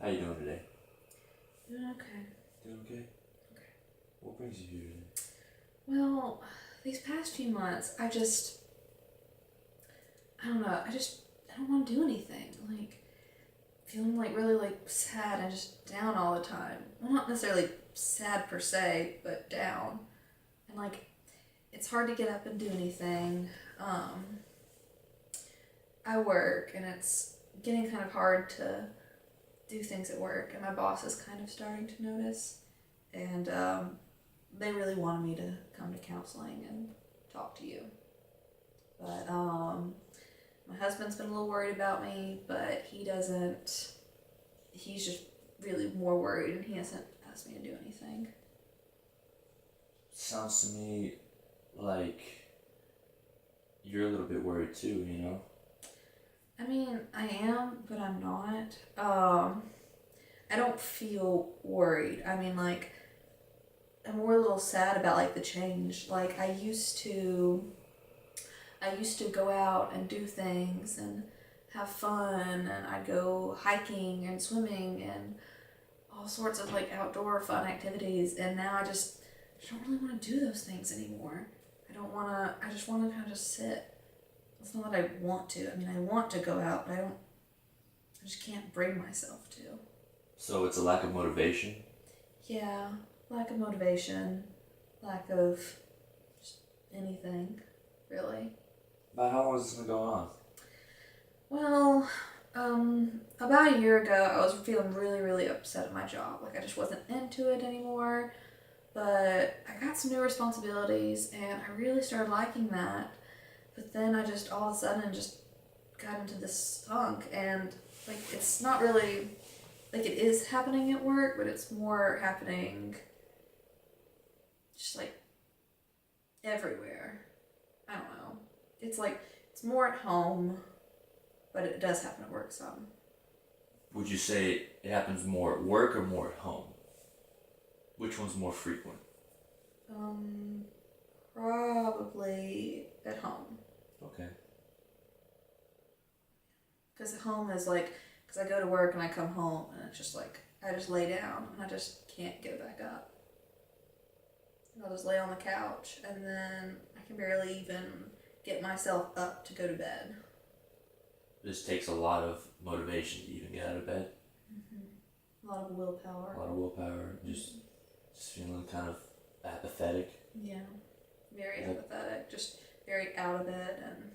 How you doing today? Doing okay. Doing okay? Okay. What brings you here today? Well, these past few months, I don't know, I don't want to do anything. Like, feeling like really like sad and just down all the time. Well, not necessarily sad per se, but down. And like, it's hard to get up and do anything. I work and it's getting kind of hard to do things at work, and my boss is kind of starting to notice. And they really wanted me to come to counseling and talk to you. But my husband's been a little worried about me, but he's just really more worried, and he hasn't asked me to do anything. Sounds to me like you're a little bit worried too, you know? I mean, I am, but I'm not. I don't feel worried. I mean, like, I'm more a little sad about, like, the change. Like, I used to go out and do things and have fun, and I'd go hiking and swimming and all sorts of, like, outdoor fun activities, and now I don't really want to do those things anymore. I just want to kind of just sit. It's not that I want to. I mean, I want to go out, but I just can't bring myself to. So it's a lack of motivation? Yeah, lack of motivation, lack of just anything, really. About how long has this been going on? Well, about a year ago, I was feeling really, really upset at my job. Like, I just wasn't into it anymore, but I got some new responsibilities, and I really started liking that. But then I just all of a sudden just got into this funk, and like it's not really like it is happening at work, but it's more happening just like everywhere. I don't know. It's like it's more at home, but it does happen at work some. Would you say it happens more at work or more at home? Which one's more frequent? Probably at home. Okay. Because at home is like, because I go to work and I come home and it's just like, I just lay down and I just can't get back up. And I'll just lay on the couch and then I can barely even get myself up to go to bed. This takes a lot of motivation to even get out of bed. Mm-hmm. A lot of willpower. A lot of willpower. Just feeling kind of apathetic. Yeah. Very apathetic. Just very out of it, and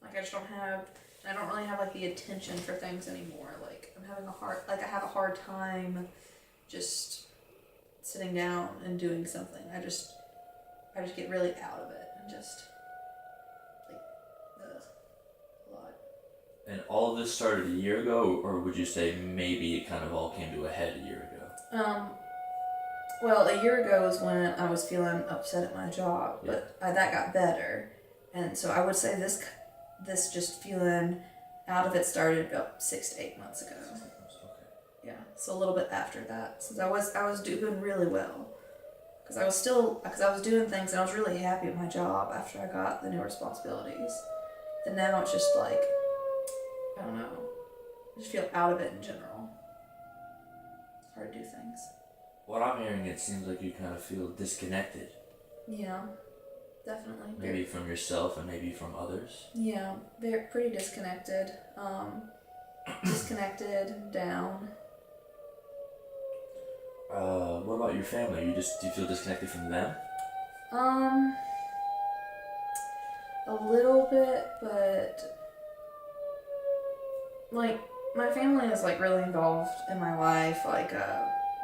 like I don't really have like the attention for things anymore. Like I have a hard time just sitting down and doing something. I just get really out of it and just like a lot. And all of this started a year ago, or would you say maybe it kind of all came to a head a year ago? Well, a year ago is when I was feeling upset at my job, but that got better. And so I would say this just feeling out of it started about 6 to 8 months ago. Okay. Yeah, so a little bit after that, since I was doing really well, because I was doing things and I was really happy at my job after I got the new responsibilities. Then now it's just like, I don't know, I just feel out of it in general. It's hard to do things. What I'm hearing, it seems like you kind of feel disconnected. Yeah, definitely. Maybe from yourself and maybe from others. Yeah, they're pretty disconnected. Disconnected, down. What about your family? Do you feel disconnected from them? A little bit, but like my family is like really involved in my life. Like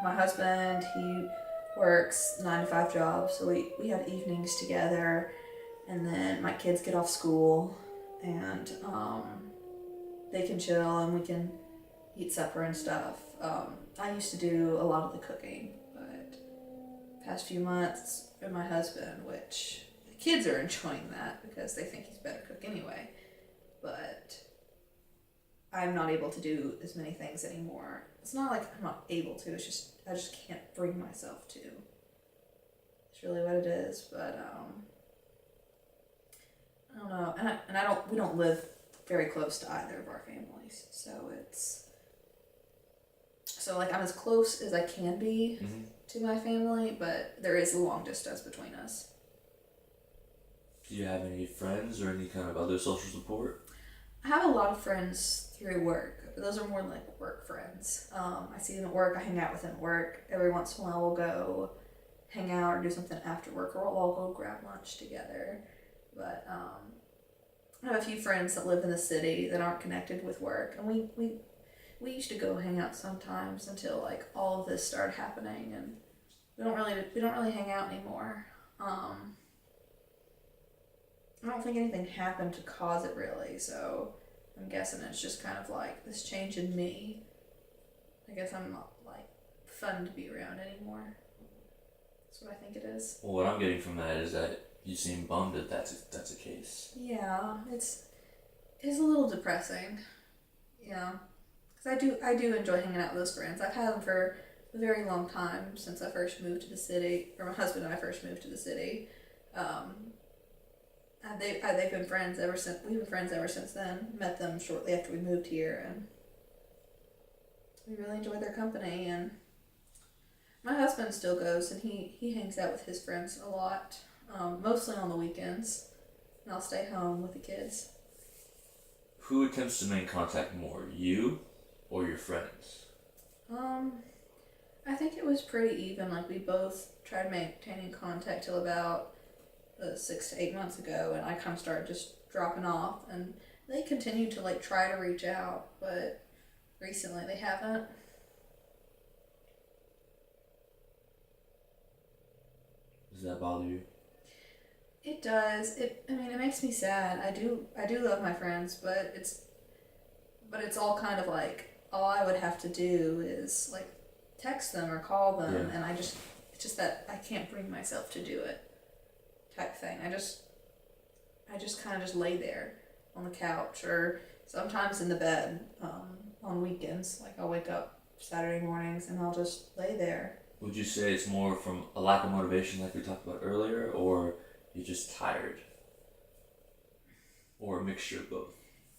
my husband, he works 9 to 5 jobs, so we have evenings together, and then my kids get off school, and they can chill and we can eat supper and stuff. I used to do a lot of the cooking, but past few months with my husband, which the kids are enjoying that because they think he's a better cook anyway, but I'm not able to do as many things anymore. It's not like I'm not able to, it's just I just can't bring myself to. It's really what it is, but I don't know, and we don't live very close to either of our families, so it's So, like, I'm as close as I can be Mm-hmm. to my family, but there is a long distance between us. Do you have any friends or any kind of other social support? I have a lot of friends through work. Those are more like work friends. I see them at work. I hang out with them at work. Every once in a while, we'll go hang out or do something after work, or we'll all go grab lunch together. But I have a few friends that live in the city that aren't connected with work, and we used to go hang out sometimes until like all of this started happening, and we don't really hang out anymore. I don't think anything happened to cause it really, so I'm guessing it's just kind of like this change in me. I guess I'm not like fun to be around anymore. That's what I think it is. Well, what I'm getting from that is that you seem bummed that that's a case. Yeah, it's a little depressing. Yeah, because I do enjoy hanging out with those friends. I've had them for a very long time since I first moved to the city, or my husband and I first moved to the city. They've been friends ever since. We've been friends ever since then. Met them shortly after we moved here, and we really enjoy their company. And my husband still goes, and he hangs out with his friends a lot, mostly on the weekends. And I'll stay home with the kids. Who attempts to maintain contact more, you or your friends? I think it was pretty even. Like, we both tried maintaining contact till about 6 to 8 months ago, and I kind of started just dropping off, and they continued to like try to reach out, but recently they haven't. Does that bother you? It does. I mean, it makes me sad. I do love my friends, but it's all kind of like, all I would have to do is like text them or call them, Yeah. and it's just that I can't bring myself to do it, type thing. I just kind of just lay there on the couch, or sometimes in the bed, on weekends. Like, I'll wake up Saturday mornings and I'll just lay there. Would you say it's more from a lack of motivation like we talked about earlier, or you're just tired? Or a mixture of both?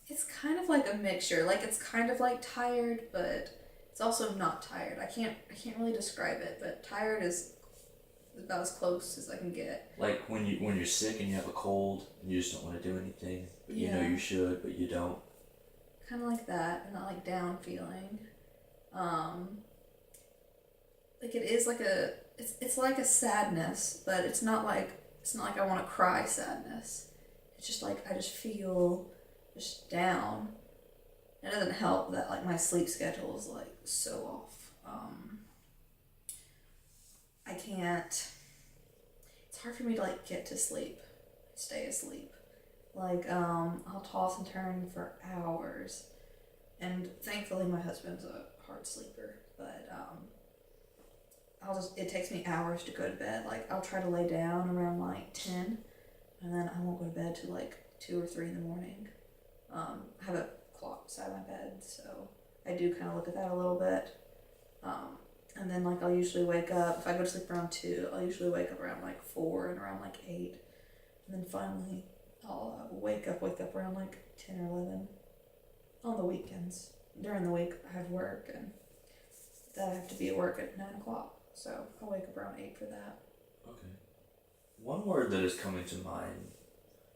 It's kind of like a mixture. Like, it's kind of like tired, but it's also not tired. I can't really describe it, but tired is about as close as I can get. Like when you're sick and you have a cold and you just don't want to do anything, but you know Yeah. you should, but you don't. Kind of like that, and that like down feeling. Like, it is like it's like a sadness, but it's not like I want to cry sadness. It's just like I just feel just down. It doesn't help that like my sleep schedule is like so off. I can't. It's hard for me to like get to sleep, stay asleep. Like, I'll toss and turn for hours, and thankfully my husband's a hard sleeper, but it takes me hours to go to bed. Like, I'll try to lay down around like 10, and then I won't go to bed till like 2 or 3 in the morning. I have a clock beside my bed, so I do kind of look at that a little bit. And then like I'll usually wake up, if I go to sleep around 2, I'll usually wake up around like 4 and around like 8. And then finally I'll wake up around like 10 or 11 on the weekends. During the week I have work, and that I have to be at work at 9 o'clock. So I'll wake up around 8 for that. Okay. One word that is coming to mind,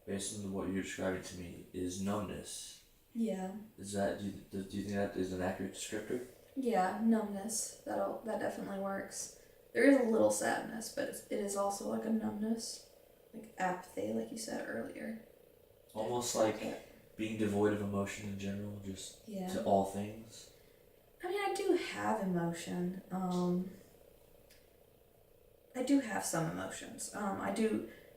based on what you're describing to me, is numbness. Yeah. Is that, do you think that is an accurate descriptor? Yeah, numbness. That definitely works. There is a little sadness, but it is also like a numbness, like apathy, like you said earlier. Almost like being devoid of emotion in general, just to all things. I mean, I do have emotion. I do have some emotions.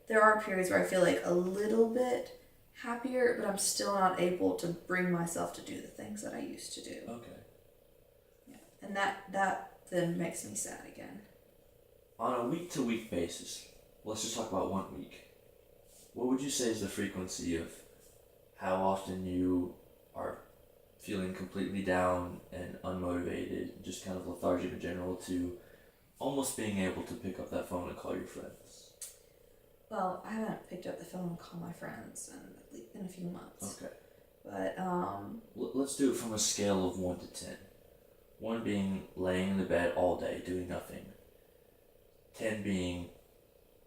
There are periods where I feel like a little bit happier, but I'm still not able to bring myself to do the things that I used to do. Okay. Yeah, and that then makes me sad again. On a week-to-week basis, let's just talk about 1 week. What would you say is the frequency of how often you are feeling completely down and unmotivated, just kind of lethargic in general, to almost being able to pick up that phone and call your friends? Well, I haven't picked up the phone and called my friends in a few months. Okay. But let's do it from a scale of 1 to 10. 1 being laying in the bed all day doing nothing. 10 being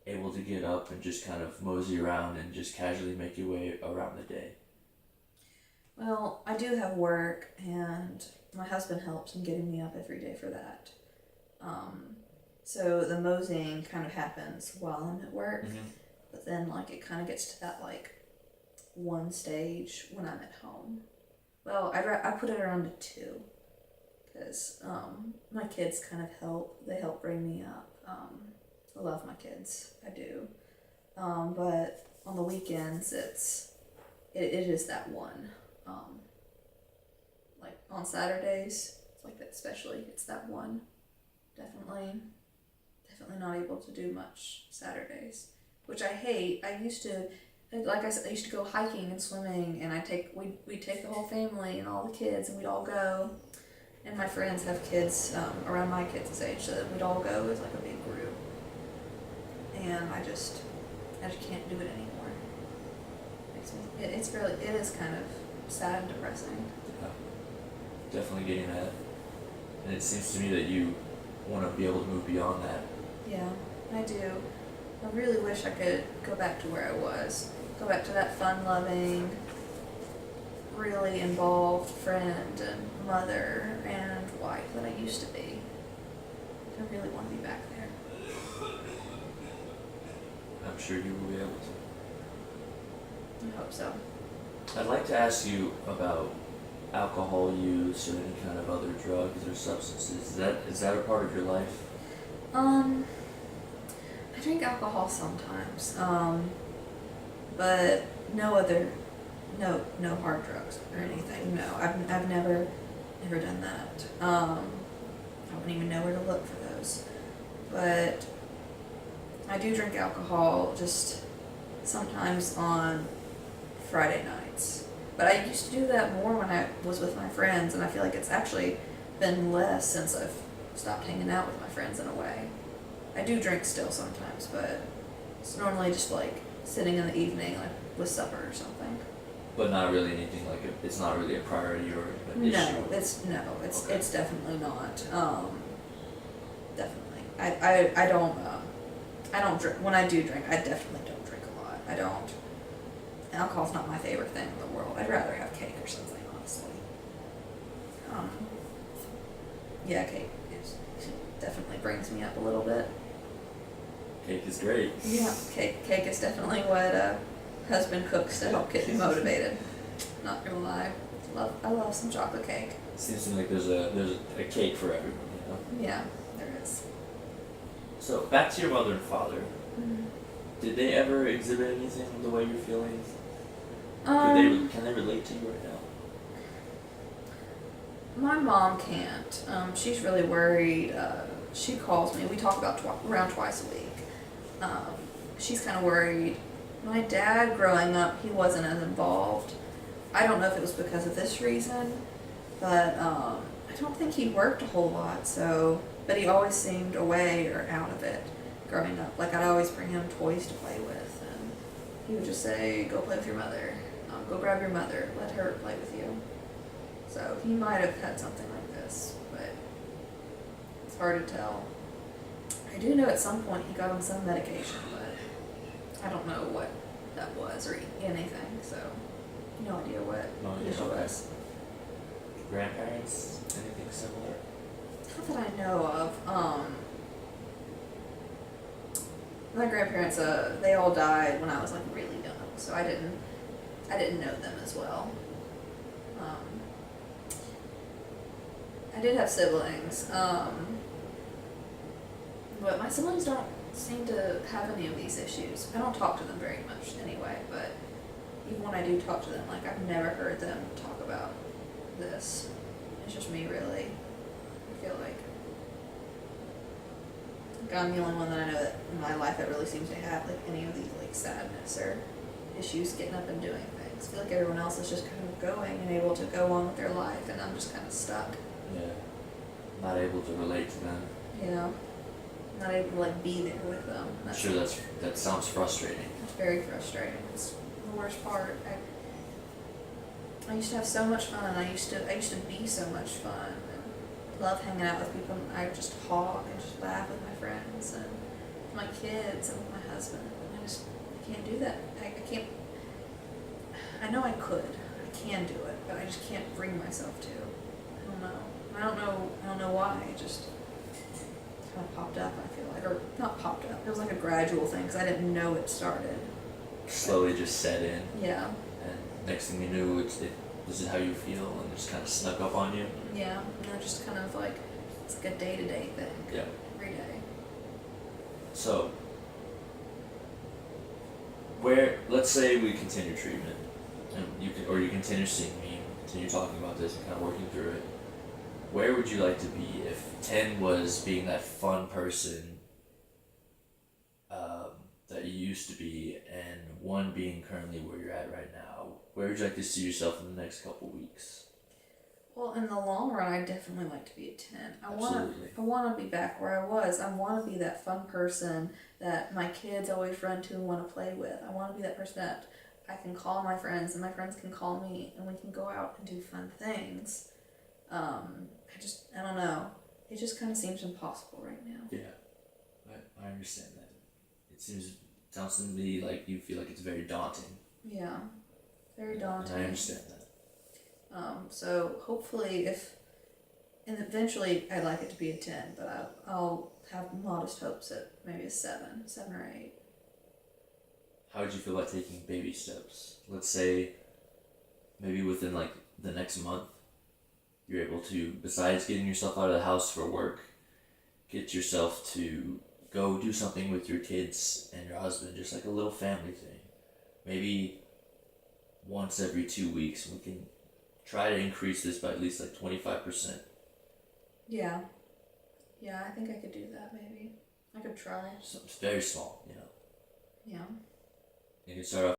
able to get up and just kind of mosey around and just casually make your way around the day. Well, I do have work, and my husband helps in getting me up every day for that. So the moseying kind of happens while I'm at work, but then like it kind of gets to that like 1 stage when I'm at home. Well, I put it around to 2, because my kids kind of help. They help bring me up. I love my kids, I do. But on the weekends, it is that 1. Like on Saturdays, it's like that especially. It's that 1. Definitely not able to do much Saturdays, which I hate. I used to, like I said, I used to go hiking and swimming, and we'd take the whole family and all the kids, and we'd all go. And my friends have kids around my kids' age, so that we'd all go as like a big group. And I just can't do it anymore. It is kind of sad and depressing. Yeah, definitely getting that. And it seems to me that you want to be able to move beyond that. Yeah, I do. I really wish I could go back to where I was. Go back to that fun-loving, really involved friend and mother and wife that I used to be. I really want to be back there. I'm sure you will be able to. I hope so. I'd like to ask you about alcohol use or any kind of other drugs or substances. Is that a part of your life? I drink alcohol sometimes, but no hard drugs or anything. No, I've never done that. I wouldn't even know where to look for those. But I do drink alcohol just sometimes on Friday nights. But I used to do that more when I was with my friends, and I feel like it's actually been less since I've stopped hanging out with my friends in a way. I do drink still sometimes, but it's normally just like sitting in the evening, like with supper or something. But not really anything like it's not really a priority or an issue. It's definitely not. Definitely, I don't drink. When I do drink, I definitely don't drink a lot. I don't. Alcohol's not my favorite thing in the world. I'd rather have cake or something, honestly. Yeah, cake definitely brings me up a little bit. Cake is great. Yeah, cake is definitely what husband cooks to help get me motivated. Not gonna lie, I love some chocolate cake. Seems to me like there's a cake for everyone, you know? Yeah, there is. So back to your mother and father. Mm-hmm. Did they ever exhibit anything the way you're feeling? Can they relate to you right now? My mom can't. She's really worried. She calls me. We talk about around twice a week. She's kind of worried. My dad, growing up, he wasn't as involved. I don't know if it was because of this reason, but I don't think he worked a whole lot. But he always seemed away or out of it growing up. Like I'd always bring him toys to play with, and he would just say, "Go play with your mother. Go grab your mother. Let her play with you." So he might have had something like this, but it's hard to tell. I do know at some point he got on some medication, but I don't know what that was or anything, so no idea what the issue was. Grandparents, anything similar? Not that I know of. My grandparents, they all died when I was like really young, so I didn't know them as well. I did have siblings, but my siblings don't seem to have any of these issues. I don't talk to them very much anyway, but even when I do talk to them, like I've never heard them talk about this. It's just me, really. I feel like I'm the only one that I know that in my life that really seems to have like any of these like sadness or issues getting up and doing things. I feel like everyone else is just kind of going and able to go on with their life, and I'm just kind of stuck. Yeah. Not able to relate to them. You know, not able to like be there with them. I'm sure that sounds frustrating. It's very frustrating. It's the worst part. I used to have so much fun. I used to be so much fun. And love hanging out with people. I just talk and just laugh with my friends and my kids and with my husband. I can't do that. I can't. I know I could. I can do it, but I just can't bring myself to. I don't know. I don't know why. It just kind of popped up. I feel like, or not popped up. It was like a gradual thing because I didn't know it started. Slowly just set in. Yeah. And next thing you knew, this is how you feel, and it just kind of snuck up on you. Yeah. And it just kind of like it's like a day-to-day thing. Yeah. Every day. So, let's say we continue treatment, and you continue seeing me, continue talking about this and kind of working through it. Where would you like to be if 10 was being that fun person that you used to be, and 1 being currently where you're at right now? Where would you like to see yourself in the next couple weeks? Well, in the long run, I definitely like to be a 10. I Absolutely. want to be back where I was. I want to be that fun person that my kids always run to and want to play with. I want to be that person that I can call my friends and my friends can call me and we can go out and do fun things. I don't know. It just kind of seems impossible right now. Yeah, I understand that. Sounds to me like you feel like it's very daunting. Yeah, very daunting. And I understand that. So hopefully and eventually I'd like it to be a 10, but I'll have modest hopes at maybe a 7 or 8. How would you feel about taking baby steps? Let's say maybe within like the next month, you're able to, besides getting yourself out of the house for work, get yourself to go do something with your kids and your husband, just like a little family thing. Maybe once every 2 weeks, we can try to increase this by at least like 25%. Yeah. Yeah, I think I could do that maybe. I could try. So it's very small, Yeah. You can start off